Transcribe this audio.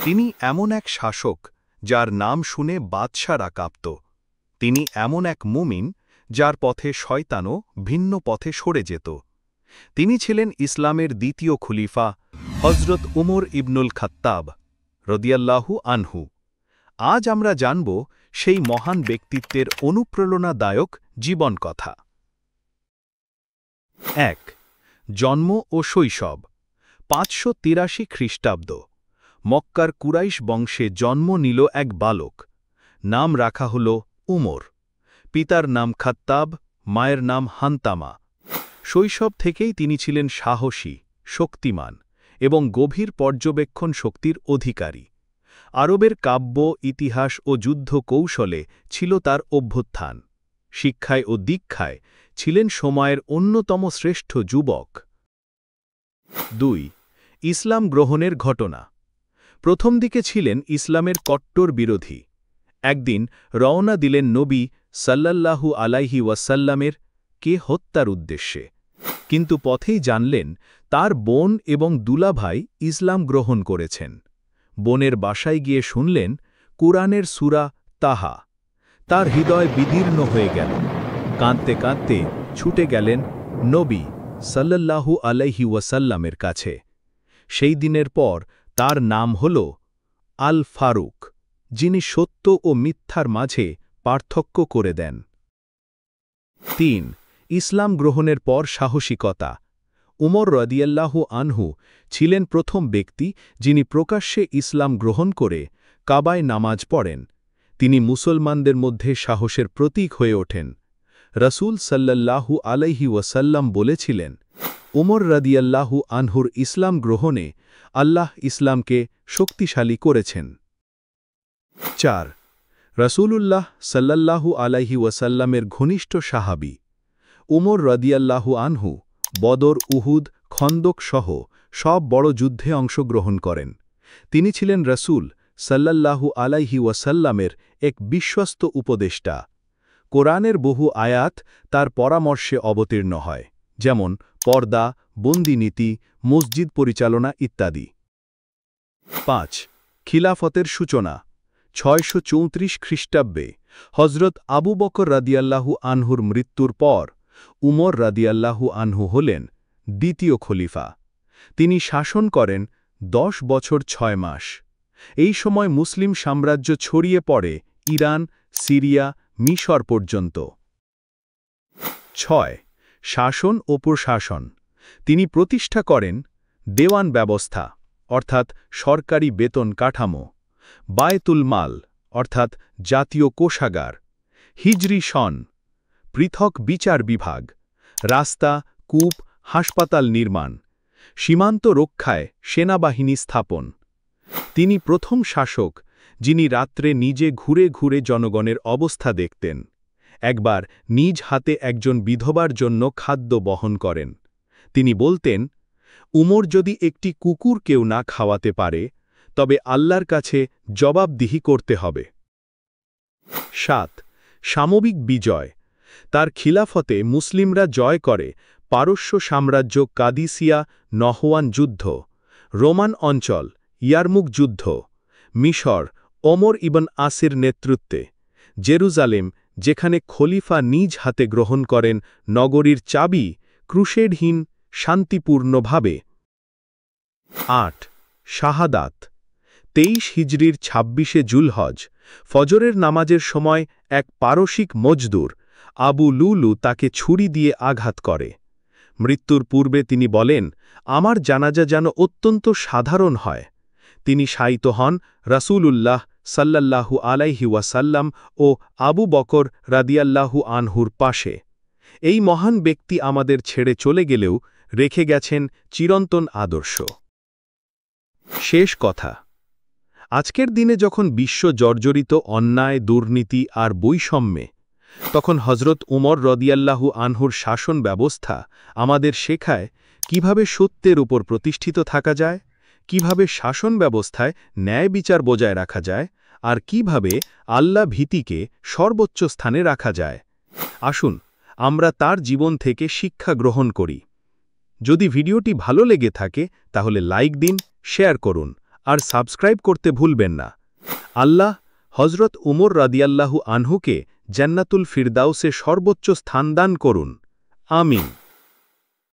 তিনি এমন এক শাসক যার নাম শুনে বাদশারা কাঁপত। তিনি এমন এক মুমিন যার পথে শয়তানও ভিন্ন পথে সরে যেত। তিনি ছিলেন ইসলামের দ্বিতীয় খলিফা হজরত উমর ইবনুল খাত্তাব রদিয়াল্লাহু আনহু। আজ আমরা জানব সেই মহান ব্যক্তিত্বের অনুপ্রেরণাদায়ক জীবন কথা। ১. জন্ম ও শৈশব। ৫৮৩ খ্রিস্টাব্দ। মক্কার কুরাইশ বংশে জন্ম নিল এক বালক। নাম রাখা হল উমর। পিতার নাম খাত্তাব, মায়ের নাম হান্তামা। শৈশব থেকেই তিনি ছিলেন সাহসী, শক্তিমান এবং গভীর পর্যবেক্ষণ শক্তির অধিকারী। আরবের কাব্য, ইতিহাস ও যুদ্ধ কৌশলে ছিল তার অভ্যুত্থান। শিক্ষায় ও দীক্ষায় ছিলেন সময়ের অন্যতম শ্রেষ্ঠ যুবক। ২. ইসলাম গ্রহণের ঘটনা। প্রথম দিকে ছিলেন ইসলামের কট্টর বিরোধী। একদিন রওনা দিলেন নবী সাল্লাল্লাহু আলাইহি ওয়াসাল্লামের কে হত্যার উদ্দেশ্যে, কিন্তু পথেই জানলেন তার বোন এবং দুলাভাই ইসলাম গ্রহণ করেছেন। বোনের বাসায় গিয়ে শুনলেন কুরআনের সূরা তাহা। তার হৃদয় বিদীর্ণ হয়ে গেল। কাঁদতে কাঁদতে ছুটে গেলেন নবী সাল্লাল্লাহু আলাইহি ওয়াসাল্লামের কাছে। সেই দিনের পর তার নাম হল আল ফারুক, যিনি সত্য ও মিথ্যার মাঝে পার্থক্য করে দেন। ৩. ইসলাম গ্রহণের পর সাহসিকতা। উমর রাদিয়াল্লাহু আনহু ছিলেন প্রথম ব্যক্তি যিনি প্রকাশ্যে ইসলাম গ্রহণ করে কাবায় নামাজ পড়েন। তিনি মুসলমানদের মধ্যে সাহসের প্রতীক হয়ে ওঠেন। রাসূল সাল্লাল্লাহু আলাইহি ওয়াসাল্লাম বলেছিলেন, উমর রাদিয়াল্লাহু আনহুর ইসলাম গ্রহণে আল্লাহ ইসলামকে শক্তিশালী করেছেন। ৪. রাসূলুল্লাহ সাল্লাল্লাহু আলাইহি ওয়াসাল্লামের ঘনিষ্ঠ সাহাবী। উমর রাদিয়াল্লাহু আনহু বদর, উহুদ, খন্দক সহ সব বড় যুদ্ধে অংশগ্রহণ করেন। তিনি ছিলেন রাসূল সাল্লাল্লাহু আলাইহি ওয়াসাল্লামের এক বিশ্বস্ত উপদেষ্টা। কোরআনের বহু আয়াত তার পরামর্শে অবতীর্ণ হয়, যেমন পর্দা, বন্দিনীতি, মসজিদ পরিচালনা ইত্যাদি। ৫. খিলাফতের সূচনা। ৬৩৪ খ্রিস্টাব্দে হজরত আবু বকর রাদিয়াল্লাহু আনহুর মৃত্যুর পর উমর রাদিয়াল্লাহু আনহু হলেন দ্বিতীয় খলিফা। তিনি শাসন করেন ১০ বছর ৬ মাস। এই সময় মুসলিম সাম্রাজ্য ছড়িয়ে পড়ে ইরান, সিরিয়া, মিশর পর্যন্ত। ৬. শাসন ও প্রশাসন। তিনি প্রতিষ্ঠা করেন দেওয়ান ব্যবস্থা, অর্থাৎ সরকারি বেতন কাঠামো, বায়তুল মাল, অর্থাৎ জাতীয় কোষাগার, হিজরি সন, পৃথক বিচার বিভাগ, রাস্তা, কূপ, হাসপাতাল নির্মাণ, সীমান্ত রক্ষায় সেনাবাহিনী স্থাপন। তিনি প্রথম শাসক যিনি রাত্রে নিজে ঘুরে ঘুরে জনগণের অবস্থা দেখতেন। একবার নিজ হাতে একজন বিধবার জন্য খাদ্য বহন করেন। তিনি বলতেন, উমর যদি একটি কুকুর কেউ না খাওয়াতে পারে তবে আল্লাহর কাছে জবাবদিহি করতে হবে। ৭. সামবিক বিজয়। তার খিলাফতে মুসলিমরা জয় করে পারস্য সাম্রাজ্য, কাদিসিয়া, নহওয়ান যুদ্ধ, রোমান অঞ্চল, ইয়ারমুক যুদ্ধ, মিশর ওমর ইবন আসির নেতৃত্বে, জেরুজালেম যেখানে খলিফা নিজ হাতে গ্রহণ করেন নগরীর চাবি ক্রুশেডহীন শান্তিপূর্ণভাবে। ৮. শাহাদাত। ২৩ হিজরির ২৬শে জুলহজ ফজরের নামাজের সময় এক পারসিক মজদুর আবু লুলু তাকে ছুরি দিয়ে আঘাত করে। মৃত্যুর পূর্বে তিনি বলেন, আমার জানাজা যেন অত্যন্ত সাধারণ হয়। তিনি শায়িত হন রাসূলুল্লাহ সাল্লাল্লাহু আলাইহি ওয়াসাল্লাম ও আবু বকর রাদিয়াল্লাহু আনহুর পাশে। এই মহান ব্যক্তি আমাদের ছেড়ে চলে গেলেও রেখে গেছেন চিরন্তন আদর্শ। শেষ কথা। আজকের দিনে যখন বিশ্ব জর্জরিত অন্যায়, দুর্নীতি আর বৈষম্যে, তখন হজরত উমর রাদিয়াল্লাহু আনহুর শাসন ব্যবস্থা আমাদের শেখায় কিভাবে সত্যের উপর প্রতিষ্ঠিত থাকা যায়, কিভাবে শাসন ব্যবস্থায় ন্যায় বিচার বজায় রাখা যায়, আর কিভাবে আল্লাহ ভীতিকে সর্বোচ্চ স্থানে রাখা যায়। আসুন আমরা তার জীবন থেকে শিক্ষা গ্রহণ করি। যদি ভিডিওটি ভালো লেগে থাকে তাহলে লাইক দিন, শেয়ার করুন আর সাবস্ক্রাইব করতে ভুলবেন না। আল্লাহ হজরত উমর রাদিয়াল্লাহু আনহুকে জান্নাতুল ফিরদাউসে সর্বোচ্চ স্থান দান করুন। আমিন।